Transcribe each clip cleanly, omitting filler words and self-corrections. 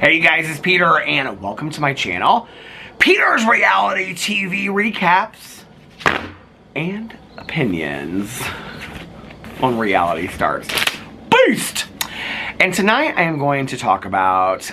Hey guys, it's Peter and welcome to my channel. Peter's reality TV recaps and opinions on reality stars. Boost! And tonight I am going to talk about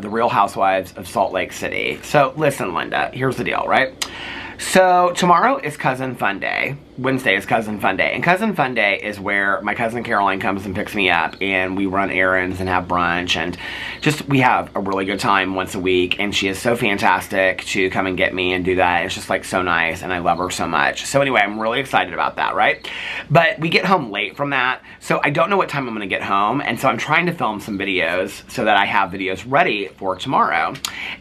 the Real Housewives of Salt Lake City. So listen, Linda, here's the deal, right? So tomorrow is Cousin Fun Day. Wednesday is Cousin Fun Day. And Cousin Fun Day is where my cousin Caroline comes and picks me up and we run errands and have brunch and just we have a really good time once a week, and she is so fantastic to come and get me and do that. It's just like so nice and I love her so much. So anyway, I'm really excited about that, right? But we get home late from that, so I don't know what time I'm going to get home, and so I'm trying to film some videos so that I have videos ready for tomorrow.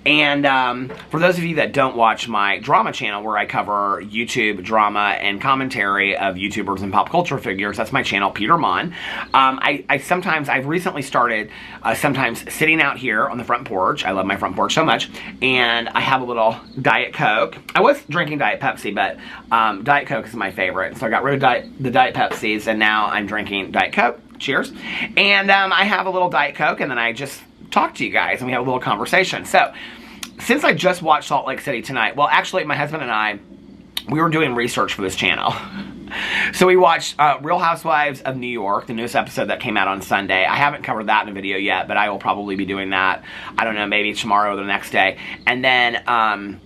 And for those of you that don't watch my drama channel where I cover YouTube drama and commentary of YouTubers and pop culture figures, that's my channel, Peter Mon. I've recently started sometimes sitting out here on the front porch. I love my front porch so much, and I have a little Diet Coke. I was drinking Diet Pepsi, but Diet Coke is my favorite, so I got rid of the Diet Pepsis, and now I'm drinking Diet Coke. Cheers. And I have a little Diet Coke, and then I just talk to you guys, and we have a little conversation. So, since I just watched Salt Lake City tonight, well, actually, my husband and I, we were doing research for this channel. So we watched Real Housewives of New York, the newest episode that came out on Sunday. I haven't covered that in a video yet, but I will probably be doing that, I don't know, maybe tomorrow or the next day. And then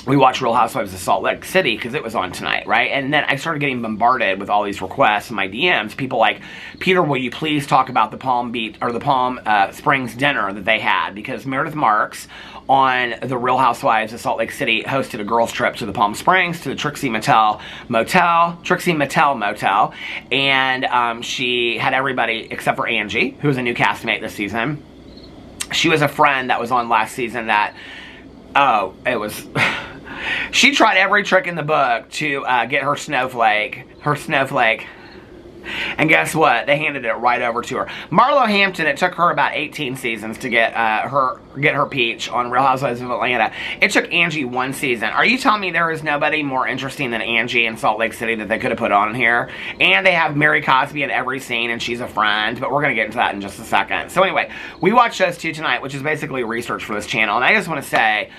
we watched Real Housewives of Salt Lake City because it was on tonight, right? And then I started getting bombarded with all these requests in my DMs. People like, Peter, will you please talk about the Palm Beach or the Palm Springs dinner that they had? Because Meredith Marks on the Real Housewives of Salt Lake City hosted a girls trip to the Palm Springs, to the Trixie Mattel Motel, and she had everybody except for Angie, who was a new castmate this season. She was a friend that was on last season that, she tried every trick in the book to get her snowflake. And guess what? They handed it right over to her. Marlo Hampton, it took her about 18 seasons to get her peach on Real Housewives of Atlanta. It took Angie 1 season. Are you telling me there is nobody more interesting than Angie in Salt Lake City that they could have put on here? And they have Mary Cosby in every scene, and she's a friend, but we're going to get into that in just a second. So anyway, we watched those two tonight, which is basically research for this channel, and I just want to say,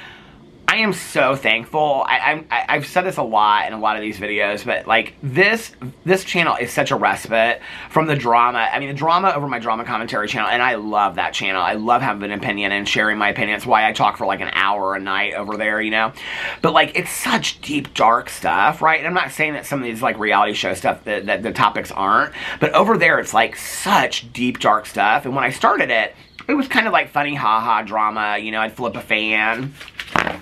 I am so thankful. I've said this a lot in a lot of these videos, but like this channel is such a respite from the drama. I mean, the drama over my drama commentary channel, and I love that channel. I love having an opinion and sharing my opinion. It's why I talk for like an hour a night over there, you know? But like, it's such deep, dark stuff, right? And I'm not saying that some of these like reality show stuff, that the topics aren't, but over there it's like such deep, dark stuff. And when I started it, it was kind of like funny, haha drama, you know, I'd flip a fan.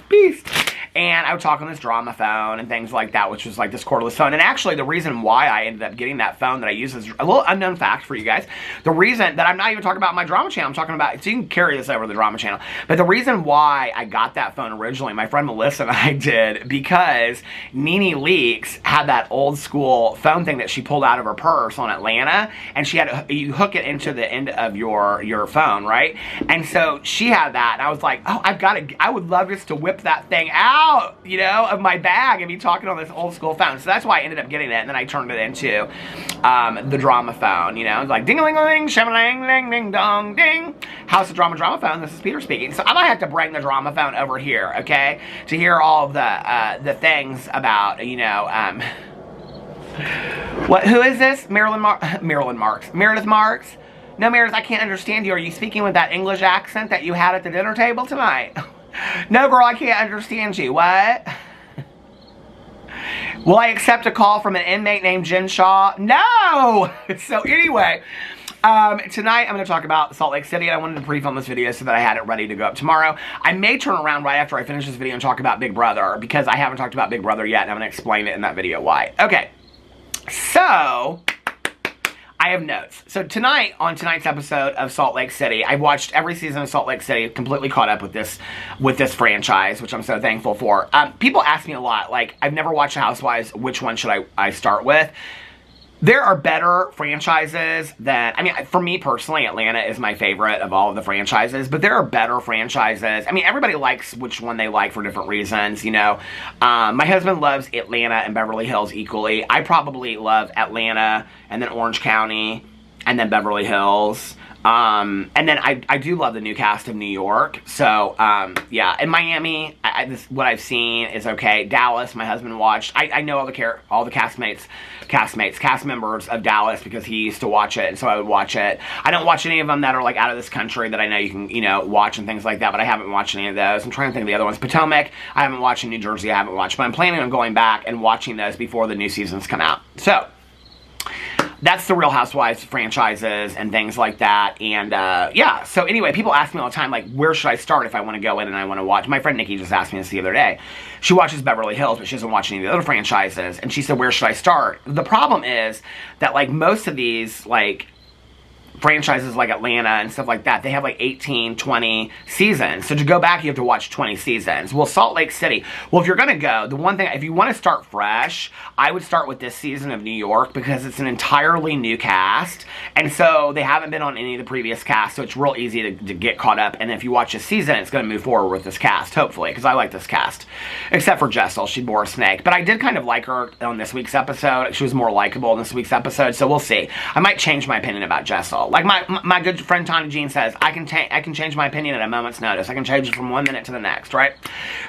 Beast. And I would talk on this drama phone and things like that, which was like this cordless phone. And actually, the reason why I ended up getting that phone that I use is a little unknown fact for you guys. The reason that I'm not even talking about my drama channel, I'm talking about, so you can carry this over to the drama channel. But the reason why I got that phone originally, my friend Melissa and I did, because Nene Leakes had that old school phone thing that she pulled out of her purse on Atlanta, and she had you hook it into the end of your phone, right? And so she had that, and I was like, oh, I would love just to whip that thing out, you know, of my bag and be talking on this old school phone. So that's why I ended up getting it, and then I turned it into the drama phone, you know. It's like ding-a-ling-a-ling, sham-a-ling-ling-ding-dong-ding. How's the drama phone? This is Peter speaking. So I might have to bring the drama phone over here, okay, to hear all of the things about, you know, who is this? Meredith Marks? No, Meredith, I can't understand you. Are you speaking with that English accent that you had at the dinner table tonight? No, girl, I can't understand you. What? Will I accept a call from an inmate named Jen Shaw? No! So anyway, tonight I'm going to talk about Salt Lake City, and I wanted to pre-film this video so that I had it ready to go up tomorrow. I may turn around right after I finish this video and talk about Big Brother, because I haven't talked about Big Brother yet, and I'm going to explain it in that video why. Okay, so I have notes. So tonight, on tonight's episode of Salt Lake City, I watched every season of Salt Lake City, completely caught up with this franchise, which I'm so thankful for. People ask me a lot, like, I've never watched the Housewives, which one should I start with? There are better franchises than, I mean, for me personally, Atlanta is my favorite of all of the franchises, but there are better franchises. I mean, everybody likes which one they like for different reasons, you know. My husband loves Atlanta and Beverly Hills equally. I probably love Atlanta and then Orange County and then Beverly Hills. And then I do love the new cast of New York. So, yeah. In Miami, what I've seen is okay. Dallas, my husband watched. I know all the cast members of Dallas because he used to watch it, and so I would watch it. I don't watch any of them that are like out of this country that I know you can, watch and things like that, but I haven't watched any of those. I'm trying to think of the other ones. Potomac, I haven't watched. In New Jersey, I haven't watched, but I'm planning on going back and watching those before the new seasons come out. So, that's the Real Housewives franchises and things like that. And, yeah. So, anyway, people ask me all the time, like, where should I start if I want to go in and I want to watch? My friend Nikki just asked me this the other day. She watches Beverly Hills, but she doesn't watch any of the other franchises. And she said, where should I start? The problem is that, like, most of these, like, franchises like Atlanta and stuff like that, they have like 18, 20 seasons. So to go back, you have to watch 20 seasons. Well, Salt Lake City, well, if you're going to go, the one thing, if you want to start fresh, I would start with this season of New York because it's an entirely new cast. And so they haven't been on any of the previous casts, so it's real easy to get caught up. And if you watch this season, it's going to move forward with this cast, hopefully, because I like this cast. Except for Jessel, she bore a snake. But I did kind of like her on this week's episode. She was more likable in this week's episode, so we'll see. I might change my opinion about Jessel. Like my good friend Tanya Jean says, I can change my opinion at a moment's notice. I can change it from 1 minute to the next, right?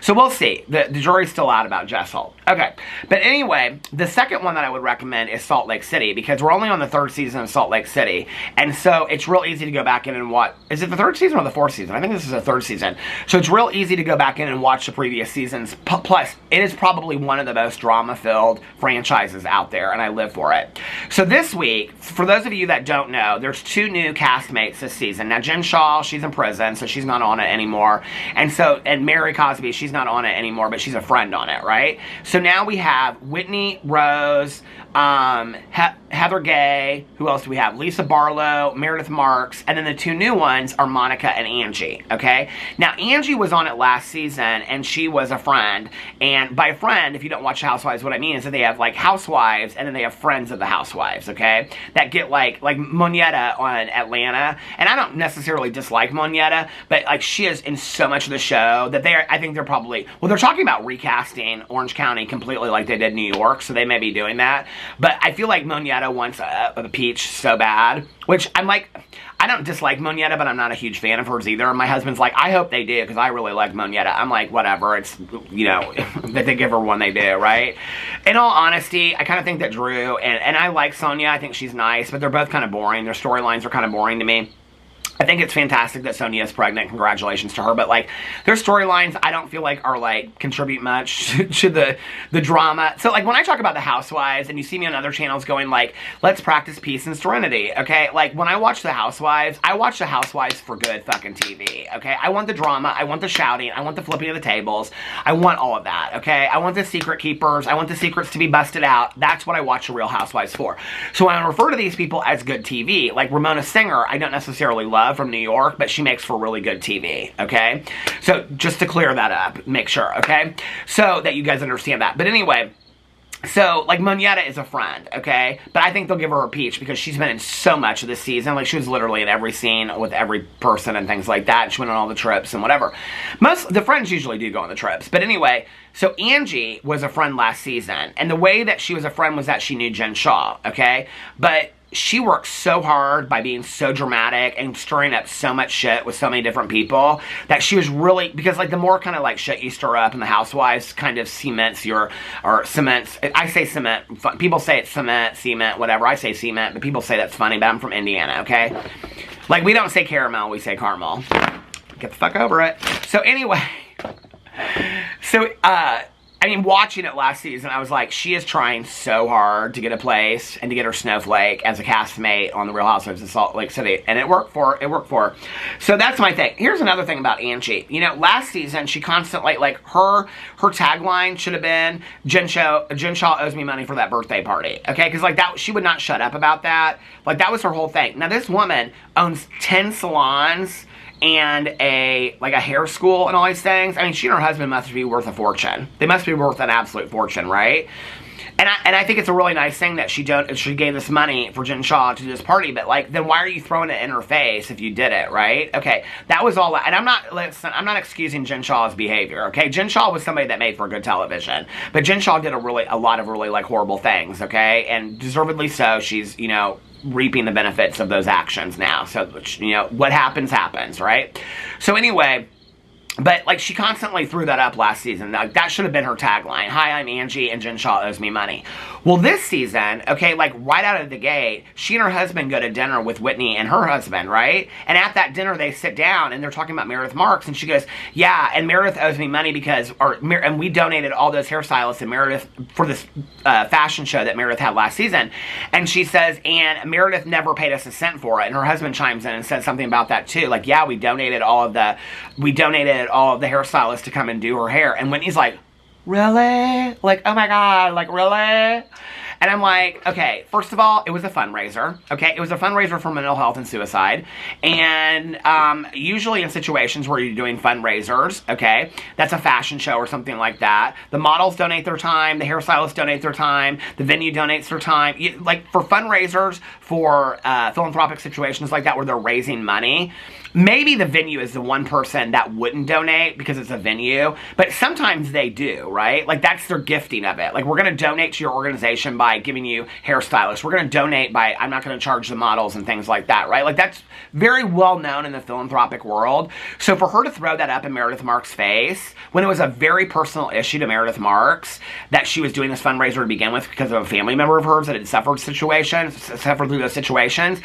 So we'll see. The jury's still out about Jessel. Okay. But anyway, the second one that I would recommend is Salt Lake City because we're only on the 3rd season of Salt Lake City. And so it's real easy to go back in and watch. Is it the 3rd season or the 4th season? I think this is the 3rd season. So it's real easy to go back in and watch the previous seasons. Plus, it is probably one of the most drama-filled franchises out there, and I live for it. So this week, for those of you that don't know, there's 2 new castmates this season. Now, Jen Shaw, she's in prison, so she's not on it anymore. And Mary Cosby, she's not on it anymore, but she's a friend on it, right? So now we have Whitney Rose, Heather Gay, who else do we have? Lisa Barlow, Meredith Marks, and then the 2 new ones are Monica and Angie, okay? Now, Angie was on it last season, and she was a friend. And by friend, if you don't watch Housewives, what I mean is that they have, like, housewives, and then they have friends of the housewives, okay? That get, like Moneta on Atlanta. And I don't necessarily dislike Moneta, but, like, she is in so much of the show that I think they're probably, well, they're talking about recasting Orange County completely like they did New York, so they may be doing that. But I feel like Moneta wants a peach so bad, which I'm like, I don't dislike Moneta, but I'm not a huge fan of hers either. My husband's like, I hope they do, because I really like Moneta. I'm like, whatever, it's, that they give her one, they do, right? In all honesty, I kind of think that Drew, and I like Sonia, I think she's nice, but they're both kind of boring. Their storylines are kind of boring to me. I think it's fantastic that Sonia is pregnant. Congratulations to her. But, like, their storylines, I don't feel like are, like, contribute much to the drama. So, like, when I talk about the Housewives and you see me on other channels going, like, let's practice peace and serenity, okay? Like, when I watch the Housewives, I watch the Housewives for good fucking TV, okay? I want the drama. I want the shouting. I want the flipping of the tables. I want all of that, okay? I want the secret keepers. I want the secrets to be busted out. That's what I watch the Real Housewives for. So when I refer to these people as good TV, like Ramona Singer, I don't necessarily love from New York, but she makes for really good TV, okay? So just to clear that up, make sure, okay? So that you guys understand that. But anyway, so, like, Moneta is a friend, okay? But I think they'll give her a peach because she's been in so much of this season. Like, she was literally in every scene with every person and things like that. She went on all the trips and whatever. The friends usually do go on the trips. But anyway, so Angie was a friend last season. And the way that she was a friend was that she knew Jen Shaw, okay? But she worked so hard by being so dramatic and stirring up so much shit with so many different people that she was really, because, like, the more kind of, like, shit you stir up in the Housewives kind of cements I say cement, people say it's cement, whatever, I say cement, but people say that's funny, but I'm from Indiana, okay? Like, we don't say caramel, we say caramel. Get the fuck over it. So, anyway, I mean, watching it last season, I was like, she is trying so hard to get a place and to get her snowflake as a castmate on The Real Housewives of Salt Lake City. And it worked for her. So that's my thing. Here's another thing about Angie. You know, last season, she constantly, like, her tagline should have been, Jen Shaw owes me money for that birthday party. Okay? Because, like, that, she would not shut up about that. Like, that was her whole thing. Now, this woman owns 10 salons and a hair school and all these things. I mean, she and her husband must be worth a fortune. They must be worth an absolute fortune, right? And I think it's a really nice thing that she gave this money for Jen Shah to do this party, but like, then why are you throwing it in her face if you did it, right? Okay, that was all, and I'm not excusing Jen Shah's behavior, okay? Jen Shah was somebody that made for good television, but Jen Shah did a lot of really, like, horrible things, okay? And deservedly so. She's, you know, reaping the benefits of those actions now. So, you know, what happens, right? So anyway, but, like, she constantly threw that up last season. Like, that should have been her tagline. Hi, I'm Angie, and Jen Shah owes me money. Well, this season, okay, like, right out of the gate, she and her husband go to dinner with Whitney and her husband, right? And at that dinner, they sit down, and they're talking about Meredith Marks, and she goes, yeah, and Meredith owes me money because, and we donated all those hairstylists and Meredith for this fashion show that Meredith had last season. And she says, and Meredith never paid us a cent for it. And her husband chimes in and says something about that, too. Like, yeah, we donated all of the hairstylists to come and do her hair. And Whitney's like, really? Like, oh my God, like, really? And I'm like, okay, first of all, it was a fundraiser, okay? It was a fundraiser for mental health and suicide. And usually in situations where you're doing fundraisers, okay, that's a fashion show or something like that, the models donate their time, the hairstylists donate their time, the venue donates their time. Like, for fundraisers, for philanthropic situations like that where they're raising money, maybe the venue is the one person that wouldn't donate because it's a venue, but sometimes they do, right? Like, that's their gifting of it. Like, we're going to donate to your organization by giving you hairstylists. We're going to donate by, I'm not going to charge the models and things like that, right? Like, that's very well known in the philanthropic world. So for her to throw that up in Meredith Marks' face, when it was a very personal issue to Meredith Marks, that she was doing this fundraiser to begin with because of a family member of hers that had suffered through those situations,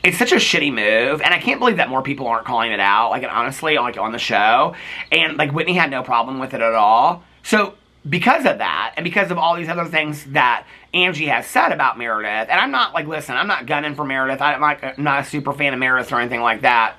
it's such a shitty move, and I can't believe that more people aren't calling it out, like, honestly, like, on the show, and, like, Whitney had no problem with it at all. So, because of that, and because of all these other things that Angie has said about Meredith, and I'm not, like, listen, I'm not gunning for Meredith, I'm not a super fan of Meredith or anything like that.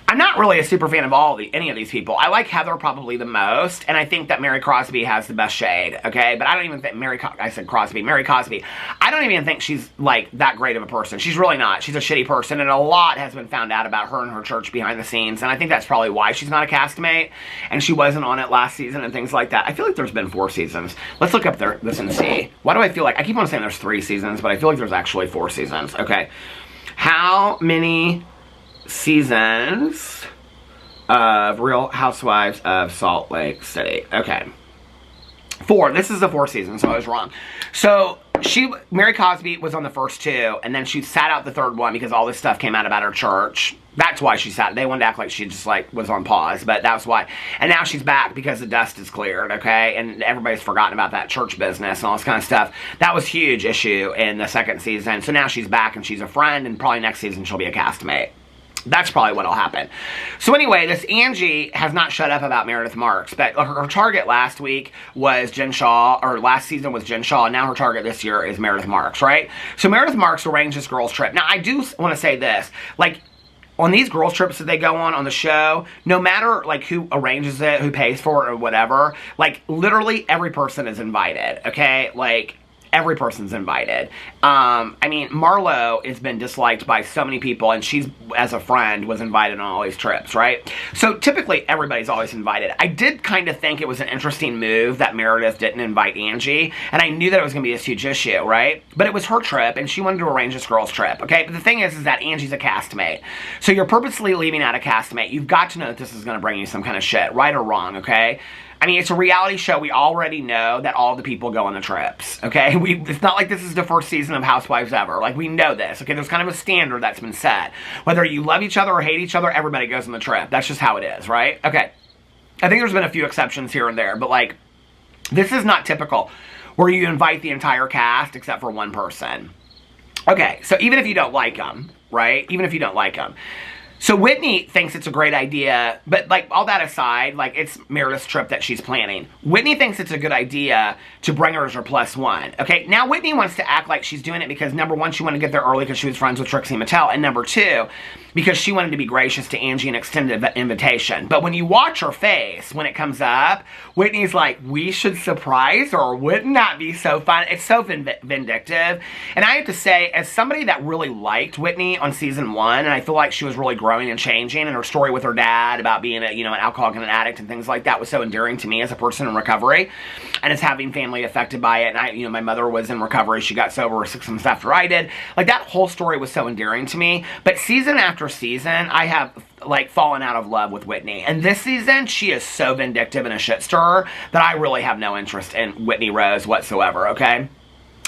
I'm not really a super fan of any of these people. I like Heather probably the most, and I think that Mary Crosby has the best shade, okay? But I don't even think Mary Cosby. I don't even think she's, like, that great of a person. She's really not. She's a shitty person, and a lot has been found out about her and her church behind the scenes, and I think that's probably why she's not a castmate, and she wasn't on it last season and things like that. I feel like there's been 4 seasons. Let's look up this and see. Why do I feel like, I keep on saying there's 3 seasons, but I feel like there's actually 4 seasons. Okay. How many seasons of Real Housewives of Salt Lake City? Okay. 4. This is the 4th season, so I was wrong. So, Mary Cosby was on the first 2, and then she sat out the 3rd one because all this stuff came out about her church. That's why she sat. They wanted to act like she just, like, was on pause, but that's why. And now she's back because the dust is cleared, okay? And everybody's forgotten about that church business and all this kind of stuff. That was a huge issue in the 2nd season. So now she's back and she's a friend, and probably next season she'll be a castmate. That's probably what'll happen. So anyway, this Angie has not shut up about Meredith Marks, but her target last week was Jen Shah, or last season was Jen Shah, and now her target this year is Meredith Marks, right? So Meredith Marks arranged this girls' trip. Now, I do want to say this, like, on these girls' trips that they go on the show, no matter, like, who arranges it, who pays for it, or whatever, like, literally every person is invited, okay? Like, every person's invited. I mean, Marlo has been disliked by so many people, and she's, as a friend, was invited on all these trips, right? So typically, everybody's always invited. I did kind of think it was an interesting move that Meredith didn't invite Angie, and I knew that it was going to be this huge issue, right? But it was her trip, and she wanted to arrange this girl's trip, okay? But the thing is that Angie's a castmate. So you're purposely leaving out a castmate. You've got to know that this is going to bring you some kind of shit, right or wrong, okay? I mean, it's a reality show. We already know that all the people go on the trips, okay? It's not like this is the first season of Housewives ever. Like, we know this, okay? There's kind of a standard that's been set. Whether you love each other or hate each other, everybody goes on the trip. That's just how it is, right? Okay. I think there's been a few exceptions here and there, but, like, this is not typical where you invite the entire cast except for one person. Okay, so even if you don't like them, right? Even if you don't like them. So Whitney thinks it's a great idea, but, like, all that aside, like, it's Meredith's trip that she's planning. Whitney thinks it's a good idea to bring her as her +1. Okay, now Whitney wants to act like she's doing it because, number 1, she wanted to get there early because she was friends with Trixie Mattel, and number 2, because she wanted to be gracious to Angie and extend an invitation. But when you watch her face, when it comes up, Whitney's like, we should surprise her. Wouldn't that be so fun? It's so vindictive. And I have to say, as somebody that really liked Whitney on season 1, and I feel like she was really great growing and changing, and her story with her dad about being an alcoholic and an addict and things like that was so endearing to me as a person in recovery, and as having family affected by it. And my mother was in recovery. She got sober 6 months after I did. Like, that whole story was so endearing to me. But season after season, I have fallen out of love with Whitney. And this season, she is so vindictive and a shit stirrer that I really have no interest in Whitney Rose whatsoever, okay?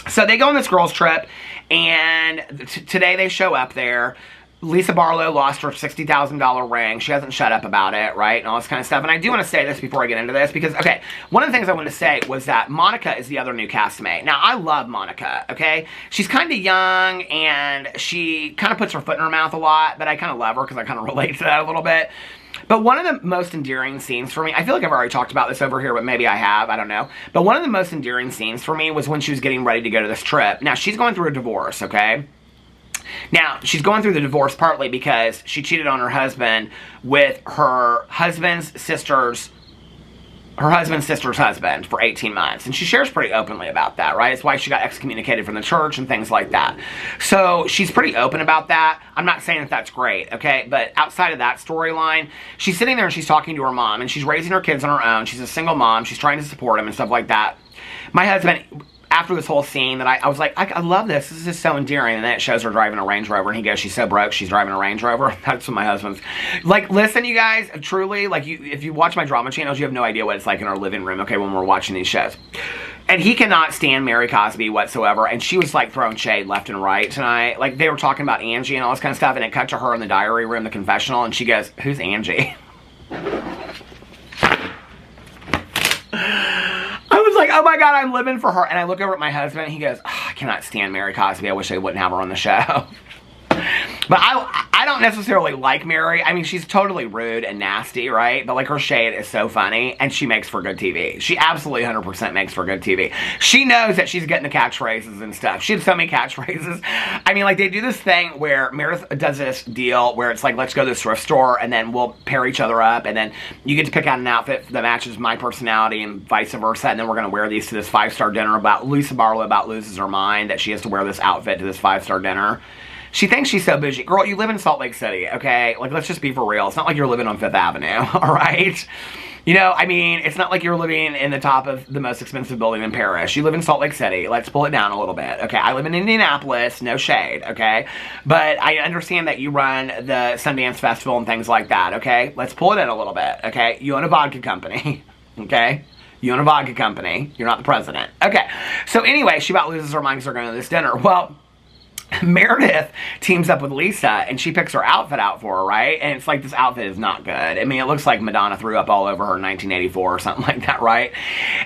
So they go on this girls trip, and today they show up there. Lisa Barlow lost her $60,000 ring. She hasn't shut up about it, right? And all this kind of stuff. And I do want to say this before I get into this because, okay, one of the things I wanted to say was that Monica is the other new castmate. Now, I love Monica, okay? She's kind of young, and she kind of puts her foot in her mouth a lot, but I kind of love her because I kind of relate to that a little bit. But one of the most endearing scenes for me, I feel like I've already talked about this over here, but maybe I have, I don't know. But one of the most endearing scenes for me was when she was getting ready to go to this trip. Now, she's going through a divorce, okay? Now, she's going through the divorce partly because she cheated on her husband with her husband's sister's husband for 18 months. And she shares pretty openly about that, right? It's why she got excommunicated from the church and things like that. So she's pretty open about that. I'm not saying that that's great, okay? But outside of that storyline, she's sitting there and she's talking to her mom, and she's raising her kids on her own. She's a single mom. She's trying to support them and stuff like that. My husband, after this whole scene, that I was like, I love this. This is just so endearing. And then it shows her driving a Range Rover, and he goes, she's so broke, she's driving a Range Rover. That's what my husband's like. Listen, you guys, truly, like, if you watch my drama channels, you have no idea what it's like in our living room, okay, when we're watching these shows. And he cannot stand Mary Cosby whatsoever. And she was like throwing shade left and right tonight. Like, they were talking about Angie and all this kind of stuff, and it cut to her in the diary room, the confessional, and she goes, who's Angie? I was like, oh my God, I'm living for her. And I look over at my husband, and he goes, oh, I cannot stand Mary Cosby. I wish they wouldn't have her on the show. But I don't necessarily like Mary. I mean, she's totally rude and nasty, right? But, like, her shade is so funny, and she makes for good TV. She absolutely 100% makes for good TV. She knows that she's getting the catchphrases and stuff. She has so many catchphrases. I mean, like, they do this thing where Meredith does this deal where it's like, let's go to the thrift store, and then we'll pair each other up, and then you get to pick out an outfit that matches my personality and vice versa, and then we're going to wear these to this 5-star dinner. About Lisa Barlow about loses her mind that she has to wear this outfit to this 5-star dinner. She thinks she's so bougie. Girl, you live in Salt Lake City, okay? Like, let's just be for real. It's not like you're living on Fifth Avenue, all right? I mean, it's not like you're living in the top of the most expensive building in Paris. You live in Salt Lake City. Let's pull it down a little bit, okay? I live in Indianapolis, no shade, okay? But I understand that you run the Sundance Festival and things like that, okay? Let's pull it in a little bit, okay? You own a vodka company, okay? You own a vodka company. You're not the president. Okay, so anyway, she about loses her mind because they're going to this dinner. Well, Meredith teams up with Lisa, and she picks her outfit out for her, right? And it's like, this outfit is not good. I mean, it looks like Madonna threw up all over her in 1984 or something like that, right?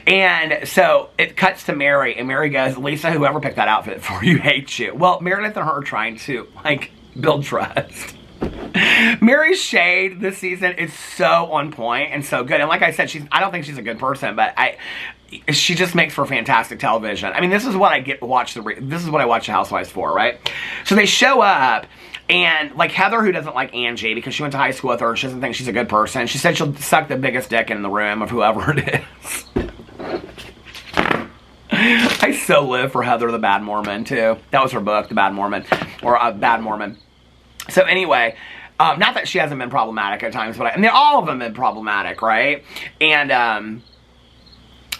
And so it cuts to Mary, and Mary goes, Lisa, whoever picked that outfit for you hates you. Well, Meredith and her are trying to, like, build trust. Mary's shade this season is so on point and so good. And like I said, I don't think she's a good person, but she just makes for fantastic television. I mean, this is what I watch the Housewives for, right? So they show up, and like Heather, who doesn't like Angie because she went to high school with her and she doesn't think she's a good person, she said she'll suck the biggest dick in the room of whoever it is. I so live for Heather the Bad Mormon, too. That was her book, The Bad Mormon, or Bad Mormon. So anyway, not that she hasn't been problematic at times, but I mean, all of them have been problematic, right? And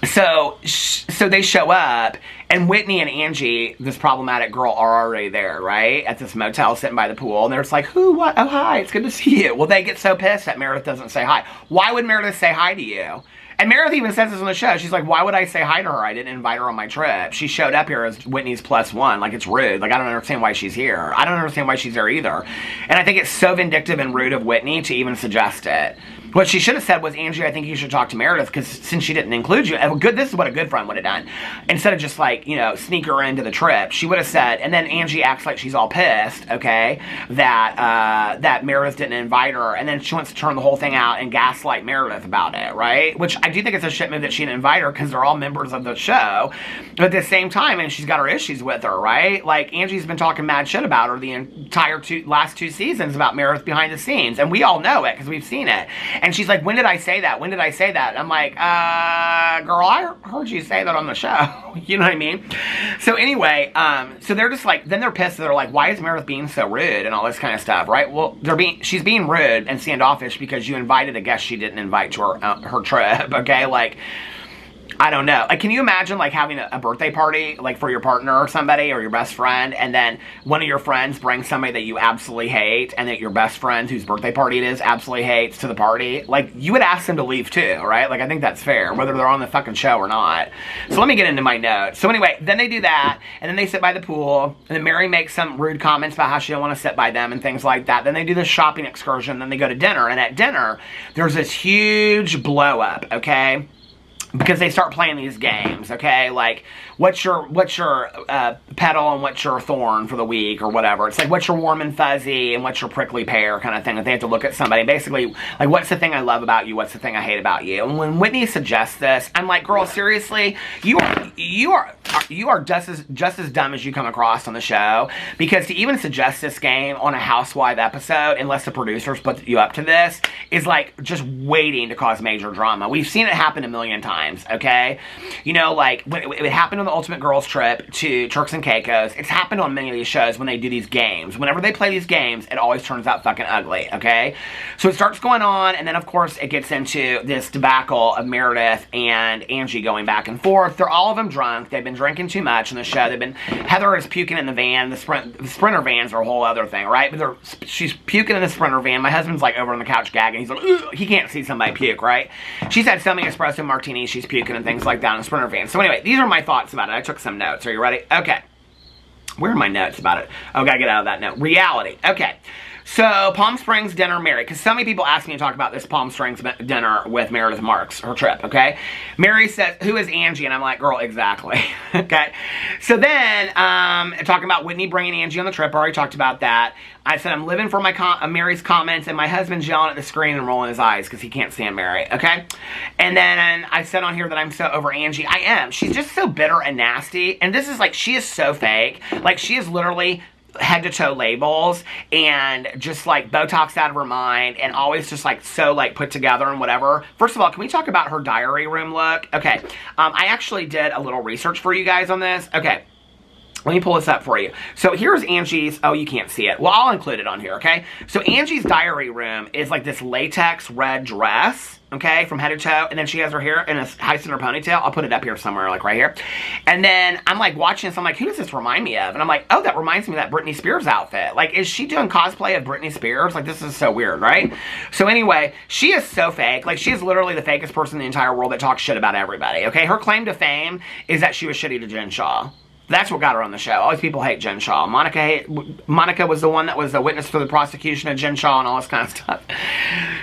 so they show up, and Whitney and Angie, this problematic girl, are already there, right? At this motel sitting by the pool, and they're just like, who, what, oh, hi, it's good to see you. Well, they get so pissed that Meredith doesn't say hi. Why would Meredith say hi to you? And Meredith even says this on the show. She's like, why would I say hi to her? I didn't invite her on my trip. She showed up here as Whitney's +1. Like, it's rude. Like, I don't understand why she's here. I don't understand why she's there either. And I think it's so vindictive and rude of Whitney to even suggest it. What she should have said was, Angie, I think you should talk to Meredith, because since she didn't include you, this is what a good friend would have done. Instead of just, like, sneak her into the trip, she would have said, and then Angie acts like she's all pissed, okay, that Meredith didn't invite her, and then she wants to turn the whole thing out and gaslight Meredith about it, right? Which I do think it's a shit move that she didn't invite her because they're all members of the show. But at the same time, and she's got her issues with her, right? Like, Angie's been talking mad shit about her the entire last 2 seasons about Meredith behind the scenes. And we all know it because we've seen it. And she's like, when did I say that? When did I say that? And I'm like, girl, I heard you say that on the show. You know what I mean? So anyway, so they're just like, then they're pissed. They're like, why is Meredith being so rude and all this kind of stuff, right? Well, she's being rude and standoffish because you invited a guest she didn't invite to her trip, okay? Like, I don't know. Like, can you imagine, like, having a birthday party, like, for your partner or somebody or your best friend, and then one of your friends brings somebody that you absolutely hate, and that your best friend, whose birthday party it is, absolutely hates to the party? Like, you would ask them to leave too, right? Like, I think that's fair, whether they're on the fucking show or not. So let me get into my notes. So anyway, then they do that, and then they sit by the pool, and then Mary makes some rude comments about how she don't want to sit by them and things like that. Then they do this shopping excursion, then they go to dinner, and at dinner, there's this huge blow up, okay? Because they start playing these games, okay? Like, what's your petal and what's your thorn for the week or whatever. It's like, what's your warm and fuzzy and what's your prickly pear kind of thing. That they have to look at somebody. Basically, like, what's the thing I love about you? What's the thing I hate about you? And when Whitney suggests this, I'm like, girl, seriously? You are just as dumb as you come across on the show. Because to even suggest this game on a Housewife episode, unless the producers put you up to this, is like just waiting to cause major drama. We've seen it happen a million times. Okay? You know, like, it happened on the Ultimate Girls trip to Turks and Caicos. It's happened on many of these shows when they do these games. Whenever they play these games, it always turns out fucking ugly, okay? So it starts going on, and then, of course, it gets into this debacle of Meredith and Angie going back and forth. They're all of them drunk. They've been drinking too much on the show. Heather is puking in the van. The Sprinter vans are a whole other thing, right? But she's puking in the Sprinter van. My husband's, like, over on the couch gagging. He's like, ugh, he can't see somebody puke, right? She's had so many espresso martinis. She's puking and things like that in a Sprinter van. So anyway, these are my thoughts about it. I took some notes. Are you ready? Okay. Where are my notes about it? Oh, gotta get out of that note. Reality. Okay. So, Palm Springs dinner, Mary. Because so many people ask me to talk about this Palm Springs dinner with Meredith Marks, her trip, okay? Mary says, who is Angie? And I'm like, girl, exactly. Okay? So then, talking about Whitney bringing Angie on the trip. I already talked about that. I said, I'm living for Mary's comments, and my husband's yelling at the screen and rolling his eyes because he can't stand Mary, okay? And then I said on here that I'm so over Angie. I am. She's just so bitter and nasty. And this is like, she is so fake. Like, she is literally head to toe labels and just like Botox out of her mind and always just like so like put together and whatever. First of all, can we talk about her diary room look? Okay, I actually did a little research for you guys on this. Okay, let me pull this up for you. So here's Angie's, oh, you can't see it. Well, I'll include it on here, okay? So Angie's diary room is like this latex red dress, okay, from head to toe, and then she has her hair in a high center ponytail. I'll put it up here somewhere, like right here. And then I'm like watching this, I'm like, who does this remind me of? And I'm like, oh, that reminds me of that Britney Spears outfit. Like, is she doing cosplay of Britney Spears? Like, this is so weird, right? So anyway, she is so fake. Like, she is literally the fakest person in the entire world that talks shit about everybody, okay? Her claim to fame is that she was shitty to Jen Shaw. That's what got her on the show. All these people hate Jen Shaw. Monica was the one that was the witness for the prosecution of Jen Shaw and all this kind of stuff.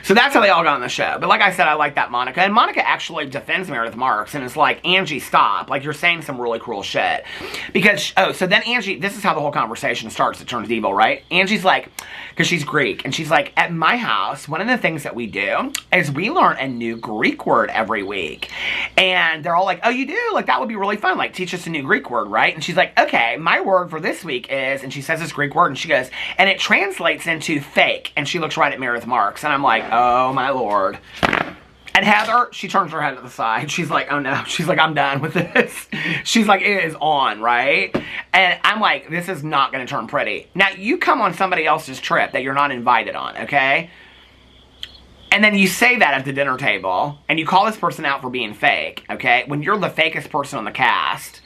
So that's how they all got on the show. But like I said, I like that Monica. And Monica actually defends Meredith Marks and is like, Angie, stop. Like, you're saying some really cruel shit. Because, oh, so then Angie, this is how the whole conversation starts. It turns evil, right? Angie's like, because she's Greek. And she's like, at my house, one of the things that we do is we learn a new Greek word every week. And they're all like, oh, you do? Like, that would be really fun. Like, teach us a new Greek word, right? And she's like, okay, my word for this week is, and she says this Greek word, and she goes, and it translates into fake. And she looks right at Meredith Marks, and I'm like, oh my lord. And Heather, she turns her head to the side. She's like, oh no. She's like, I'm done with this. She's like, it is on, right? And I'm like, this is not going to turn pretty. Now, you come on somebody else's trip that you're not invited on, okay? And then you say that at the dinner table, and you call this person out for being fake, okay? When you're the fakest person on the cast.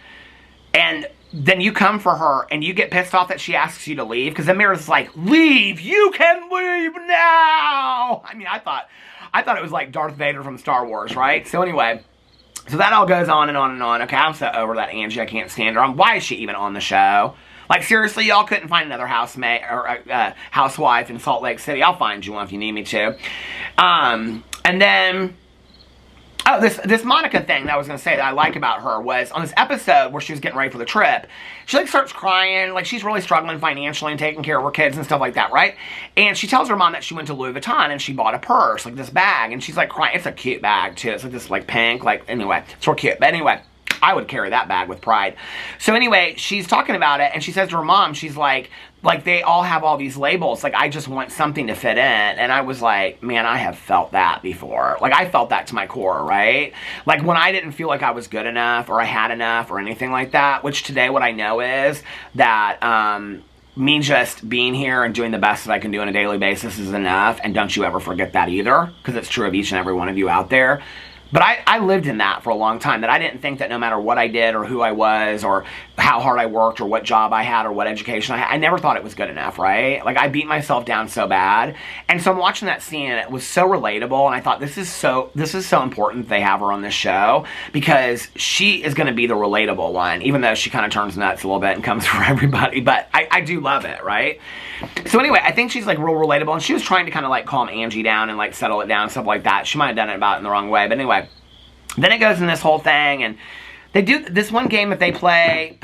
And then you come for her, and you get pissed off that she asks you to leave, because then Meredith's like, leave! You can leave now! I mean, I thought it was like Darth Vader from Star Wars, right? So anyway, so that all goes on and on and on. Okay, I'm so over that Angie, I can't stand her. Why is she even on the show? Like, seriously, y'all couldn't find another housemate or housewife in Salt Lake City. I'll find you one if you need me to. And then Oh, this Monica thing that I was going to say that I like about her was on this episode where she was getting ready for the trip, she like starts crying, like she's really struggling financially and taking care of her kids and stuff like that, right? And she tells her mom that she went to Louis Vuitton and she bought a purse, like this bag, and she's like crying. It's a cute bag too. It's like this like pink, like anyway, it's real cute. But anyway, I would carry that bag with pride. So anyway, she's talking about it and she says to her mom, she's like they all have all these labels. Like, I just want something to fit in. And I was like, man, I have felt that before. Like, I felt that to my core, right? Like, when I didn't feel like I was good enough or I had enough or anything like that, which today what I know is that, me just being here and doing the best that I can do on a daily basis is enough. And don't you ever forget that either, because it's true of each and every one of you out there. But I lived in that for a long time, that I didn't think that no matter what I did or who I was or how hard I worked or what job I had or what education I had, I never thought it was good enough, right? Like, I beat myself down so bad. And so I'm watching that scene and it was so relatable, and I thought this is so important that they have her on this show, because she is going to be the relatable one, even though she kind of turns nuts a little bit and comes for everybody. But I do love it, right? So anyway, I think she's like real relatable, and she was trying to kind of like calm Angie down and like settle it down and stuff like that. She might have done it about in the wrong way, but anyway. Then it goes in this whole thing, and they do this one game that they play.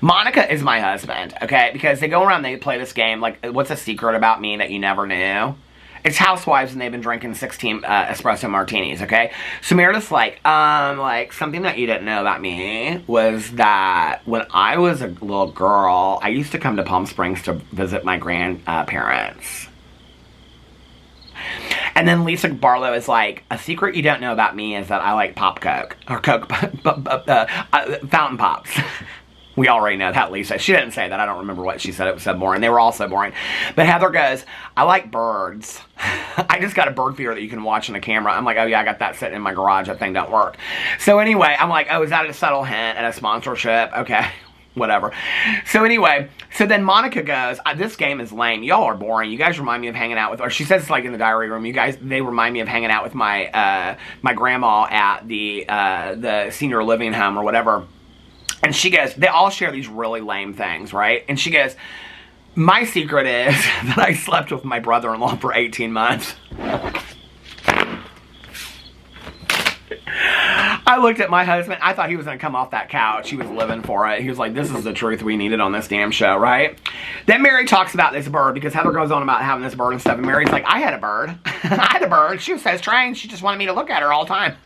Monica is my husband, okay? Because they go around, they play this game, like, what's a secret about me that you never knew? It's Housewives, and they've been drinking 16 espresso martinis, okay? So Meredith's like, something that you didn't know about me was that when I was a little girl, I used to come to Palm Springs to visit my grandparents. And then Lisa Barlow is like, a secret you don't know about me is that I like Pop Coke. Or Coke, Fountain Pops. We already know that, Lisa. She didn't say that. I don't remember what she said. It was so boring. They were all so boring. But Heather goes, I like birds. I just got a bird feeder that you can watch on the camera. I'm like, oh yeah, I got that sitting in my garage. That thing don't work. So anyway, I'm like, oh, is that a subtle hint at a sponsorship? Okay. Whatever. So anyway, so then Monica goes, this game is lame. Y'all are boring. You guys remind me of hanging out with, or she says it's like in the diary room, you guys, they remind me of hanging out with my, my grandma at the senior living home or whatever. And she goes, they all share these really lame things, right? And she goes, my secret is that I slept with my brother-in-law for 18 months. I looked at my husband. I thought he was going to come off that couch. He was living for it. He was like, this is the truth we needed on this damn show, right? Then Mary talks about this bird, because Heather goes on about having this bird and stuff. And Mary's like, I had a bird. I had a bird. She was so strange. She just wanted me to look at her all the time.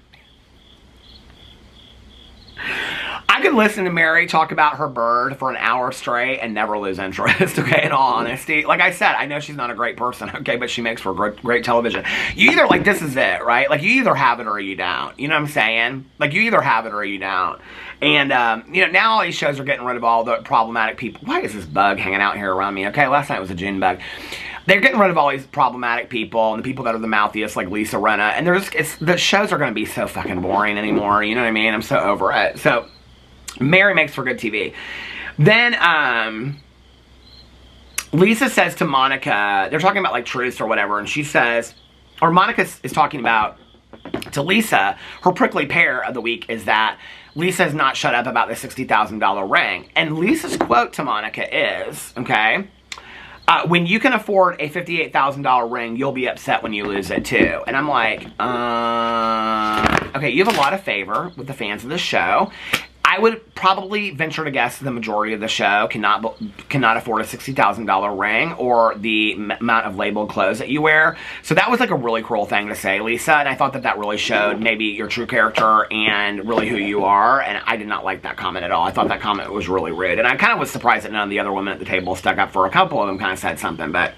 I could listen to Mary talk about her bird for an hour straight and never lose interest, okay, in all honesty. Like I said, I know she's not a great person, okay, but she makes for great television. You either, like, this is it, right? Like, you either have it or you don't. You know what I'm saying? Like, you either have it or you don't. And, you know, now all these shows are getting rid of all the problematic people. Why is this bug hanging out here around me? Okay, last night was a June bug. They're getting rid of all these problematic people and the people that are the mouthiest, like Lisa Rinna. And the shows are going to be so fucking boring anymore. You know what I mean? I'm so over it. So Mary makes for good TV. Then Lisa says to Monica, they're talking about like truths or whatever, and she says, or Monica is talking about to Lisa, her prickly pear of the week is that Lisa's not shut up about the $60,000 ring. And Lisa's quote to Monica is, okay, when you can afford a $58,000 ring, you'll be upset when you lose it too. And I'm like, okay, you have a lot of favor with the fans of the show. I would probably venture to guess the majority of the show cannot afford a $60,000 ring or the amount of labeled clothes that you wear. So that was like a really cruel thing to say, Lisa, and I thought that really showed maybe your true character and really who you are, and I did not like that comment at all. I thought that comment was really rude, and I kind of was surprised that none of the other women at the table stuck up for her. A couple of them kind of said something, but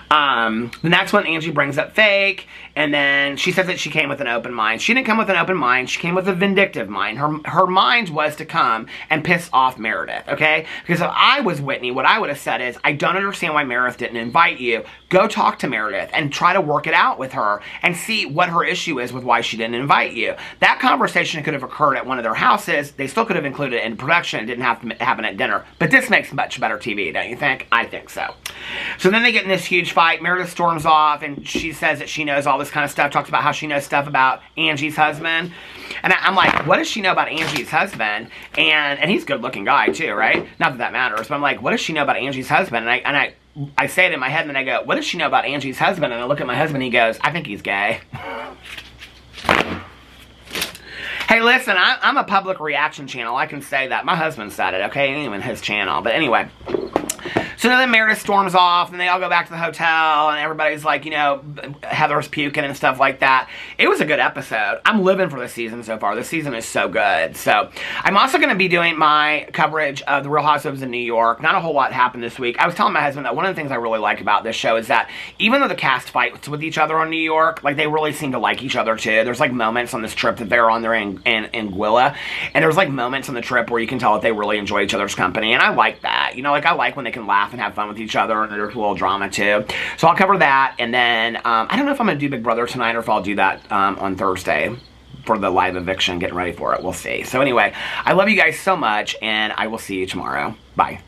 the next one, Angie brings up fake, and then she says that she came with an open mind. She didn't come with an open mind. She came with a vindictive mind. Her mind was to come and piss off Meredith, okay? Because if I was Whitney, what I would have said is, I don't understand why Meredith didn't invite you. Go talk to Meredith and try to work it out with her and see what her issue is with why she didn't invite you. That conversation could have occurred at one of their houses. They still could have included it in production. It didn't have to happen at dinner. But this makes much better TV, don't you think? I think so. So then they get in this huge fight. Meredith storms off, and she says that she knows all this kind of stuff, talks about how she knows stuff about Angie's husband. And I'm like, what does she know about Angie's husband? And he's a good-looking guy, too, right? Not that that matters, but I'm like, what does she know about Angie's husband? And I say it in my head, and then I go, what does she know about Angie's husband? And I look at my husband, and he goes, I think he's gay. Hey, listen, I'm a public reaction channel. I can say that. My husband said it, okay? It ain't even his channel. But anyway. So then Meredith storms off, and they all go back to the hotel, and everybody's like, you know, Heather's puking and stuff like that. It was a good episode. I'm living for this season so far. This season is so good. So I'm also going to be doing my coverage of the Real Housewives in New York. Not a whole lot happened this week. I was telling my husband that one of the things I really like about this show is that even though the cast fights with each other on New York, like, they really seem to like each other, too. There's, like, moments on this trip that they're on there in Gwilla, and there's, like, moments on the trip where you can tell that they really enjoy each other's company, and I like that. You know, like, I like when they can laugh and have fun with each other, and there's a little drama too. So I'll cover that, and then I don't know if I'm going to do Big Brother tonight or if I'll do that on Thursday for the live eviction, getting ready for it. We'll see. So anyway, I love you guys so much, and I will see you tomorrow. Bye.